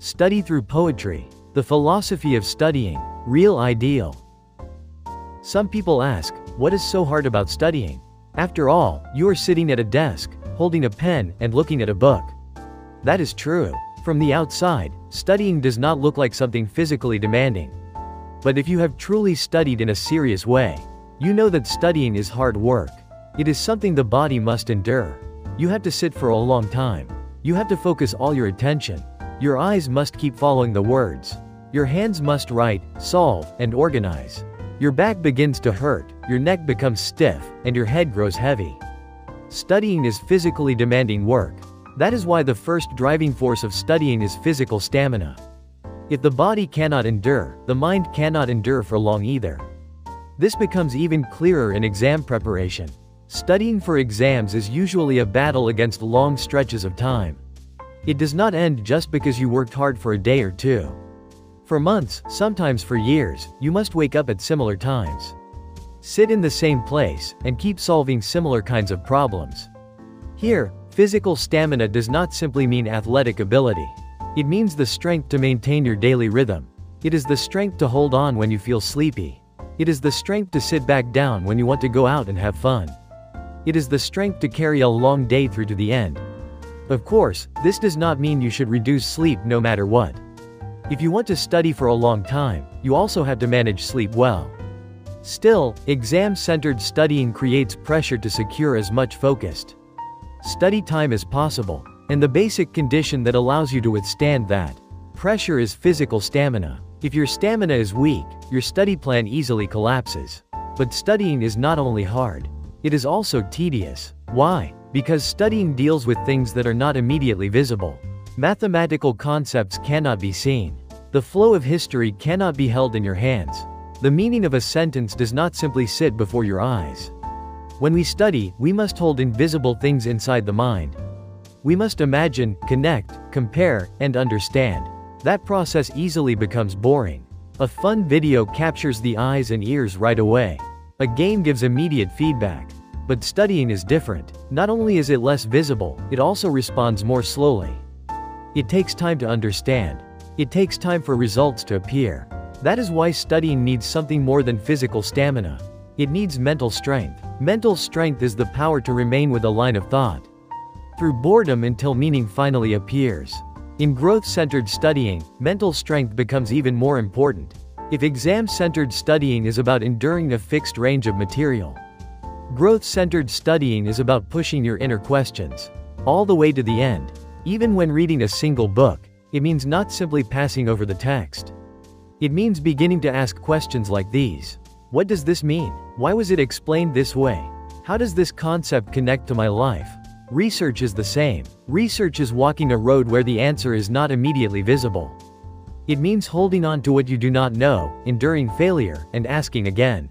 Study through poetry. The philosophy of studying. RealIdeal. Some people ask, what is so hard about studying? After all, you are sitting at a desk, holding a pen, and looking at a book. That is true. From the outside, studying does not look like something physically demanding. But if you have truly studied in a serious way, you know that studying is hard work. It is something the body must endure. You have to sit for a long time. You have to focus all your attention. Your eyes must keep following the words. Your hands must write, solve, and organize. Your back begins to hurt, your neck becomes stiff, and your head grows heavy. Studying is physically demanding work. That is why the first driving force of studying is physical stamina. If the body cannot endure, the mind cannot endure for long either. This becomes even clearer in exam preparation. Studying for exams is usually a battle against long stretches of time. It does not end just because you worked hard for a day or two. For months, sometimes for years, you must wake up at similar times, sit in the same place, and keep solving similar kinds of problems. Here, physical stamina does not simply mean athletic ability. It means the strength to maintain your daily rhythm. It is the strength to hold on when you feel sleepy. It is the strength to sit back down when you want to go out and have fun. It is the strength to carry a long day through to the end. Of course, this does not mean you should reduce sleep no matter what. If you want to study for a long time, you also have to manage sleep well. Still, exam-centered studying creates pressure to secure as much focused study time as possible, and the basic condition that allows you to withstand that pressure is physical stamina. If your stamina is weak, your study plan easily collapses. But studying is not only hard, it is also tedious. Why? Because studying deals with things that are not immediately visible. Mathematical concepts cannot be seen. The flow of history cannot be held in your hands. The meaning of a sentence does not simply sit before your eyes. When we study, we must hold invisible things inside the mind. We must imagine, connect, compare, and understand. That process easily becomes boring. A fun video captures the eyes and ears right away. A game gives immediate feedback. But studying is different. Not only is it less visible, it also responds more slowly. It takes time to understand. It takes time for results to appear. That is why studying needs something more than physical stamina. It needs mental strength. Mental strength is the power to remain with a line of thought through boredom until meaning finally appears. In growth-centered studying, mental strength becomes even more important. If exam-centered studying is about enduring a fixed range of material, growth-centered studying is about pushing your inner questions all the way to the end. Even when reading a single book, it means not simply passing over the text. It means beginning to ask questions like these. What does this mean? Why was it explained this way? How does this concept connect to my life? Research is the same. Research is walking a road where the answer is not immediately visible. It means holding on to what you do not know, enduring failure, and asking again.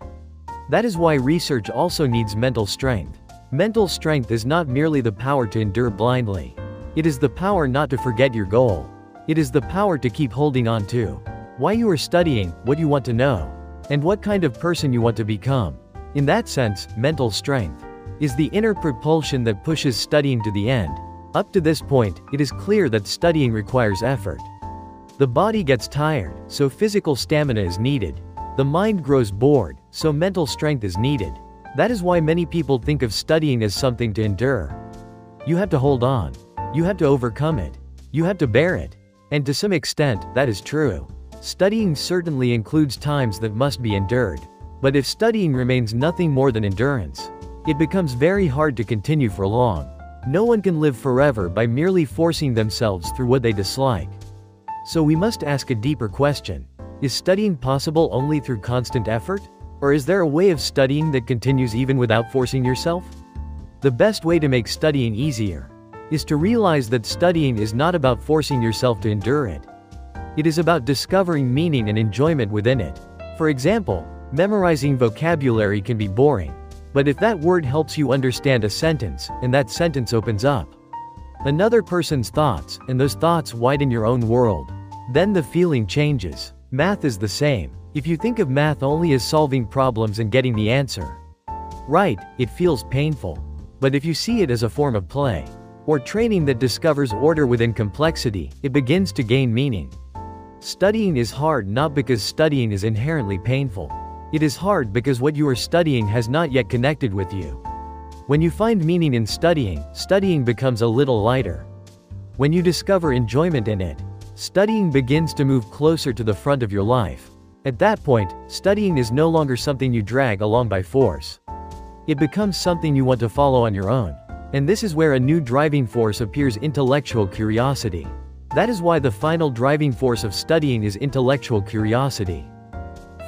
That is why research also needs mental strength. Mental strength is not merely the power to endure blindly. It is the power not to forget your goal. It is the power to keep holding on to why you are studying, what you want to know, and what kind of person you want to become. In that sense, mental strength is the inner propulsion that pushes studying to the end. Up to this point, it is clear that studying requires effort. The body gets tired, so physical stamina is needed. The mind grows bored, so mental strength is needed. That is why many people think of studying as something to endure. You have to hold on. You have to overcome it. You have to bear it. And to some extent, that is true. Studying certainly includes times that must be endured. But if studying remains nothing more than endurance, it becomes very hard to continue for long. No one can live forever by merely forcing themselves through what they dislike. So we must ask a deeper question. Is studying possible only through constant effort? Or is there a way of studying that continues even without forcing yourself? The best way to make studying easier is to realize that studying is not about forcing yourself to endure it. It is about discovering meaning and enjoyment within it. For example, memorizing vocabulary can be boring. But if that word helps you understand a sentence, and that sentence opens up another person's thoughts, and those thoughts widen your own world, then the feeling changes. Math is the same. If you think of math only as solving problems and getting the answer right, it feels painful. But if you see it as a form of play, or training that discovers order within complexity, it begins to gain meaning. Studying is hard not because studying is inherently painful. It is hard because what you are studying has not yet connected with you. When you find meaning in studying, studying becomes a little lighter. When you discover enjoyment in it, studying begins to move closer to the front of your life. At that point, studying is no longer something you drag along by force. It becomes something you want to follow on your own. And this is where a new driving force appears: intellectual curiosity. That is why the final driving force of studying is intellectual curiosity.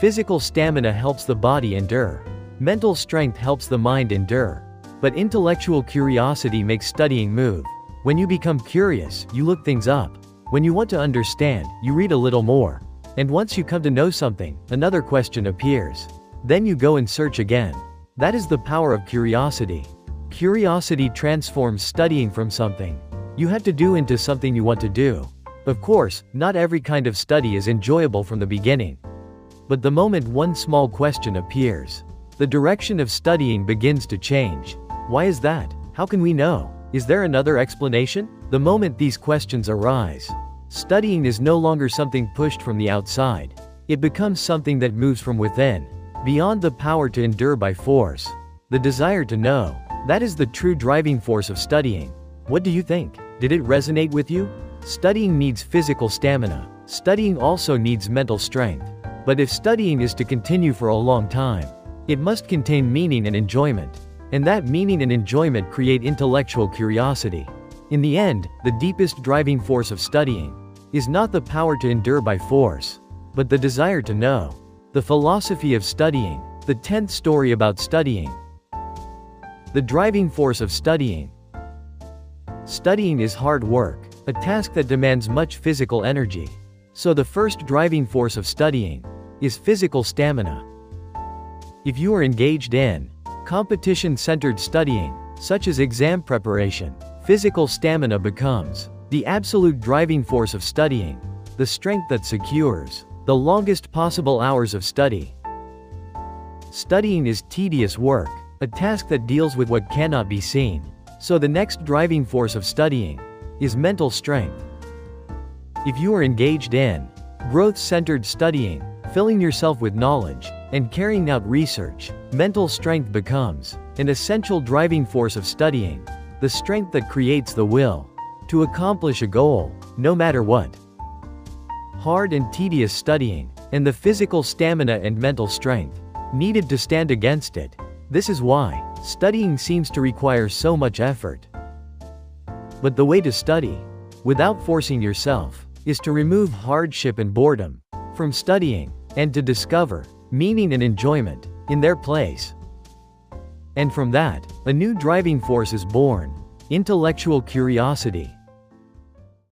Physical stamina helps the body endure. Mental strength helps the mind endure. But intellectual curiosity makes studying move. When you become curious, you look things up. When you want to understand, you read a little more. And once you come to know something, another question appears. Then you go and search again. That is the power of curiosity. Curiosity transforms studying from something you have to do into something you want to do. Of course, not every kind of study is enjoyable from the beginning. But the moment one small question appears, the direction of studying begins to change. Why is that? How can we know? Is there another explanation? The moment these questions arise, studying is no longer something pushed from the outside. It becomes something that moves from within, beyond the power to endure by force. The desire to know. That is the true driving force of studying. What do you think? Did it resonate with you? Studying needs physical stamina. Studying also needs mental strength. But if studying is to continue for a long time, it must contain meaning and enjoyment. And that meaning and enjoyment create intellectual curiosity. In the end, the deepest driving force of studying is not the power to endure by force, but the desire to know. The philosophy of studying. The 10th story about studying. The driving force of studying. Studying is hard work, a task that demands much physical energy. So the first driving force of studying is physical stamina. If you are engaged in competition-centered studying, such as exam preparation, physical stamina becomes the absolute driving force of studying, the strength that secures the longest possible hours of study. Studying is tedious work, a task that deals with what cannot be seen. So the next driving force of studying is mental strength. If you are engaged in growth-centered studying, filling yourself with knowledge, and carrying out research, mental strength becomes an essential driving force of studying, the strength that creates the will to accomplish a goal, no matter what. Hard and tedious studying, and the physical stamina and mental strength needed to stand against it. This is why studying seems to require so much effort. But the way to study, without forcing yourself, is to remove hardship and boredom from studying, and to discover meaning and enjoyment in their place. And from that, a new driving force is born: intellectual curiosity.